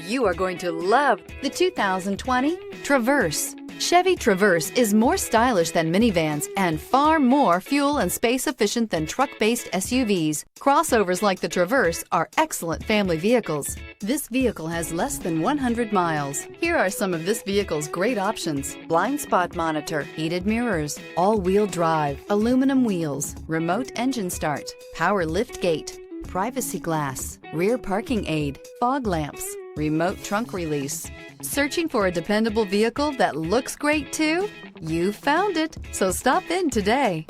You are going to love the 2020 Traverse. Chevy Traverse is more stylish than minivans and far more fuel and space efficient than truck-based SUVs. Crossovers like the Traverse are excellent family vehicles. This vehicle has less than 100 miles. Here are some of this vehicle's great options: blind spot monitor, heated mirrors, all-wheel drive, aluminum wheels, remote engine start, power lift gate, privacy glass, rear parking aid, fog lamps, remote trunk release. Searching for a dependable vehicle that looks great too? You found it, so stop in today.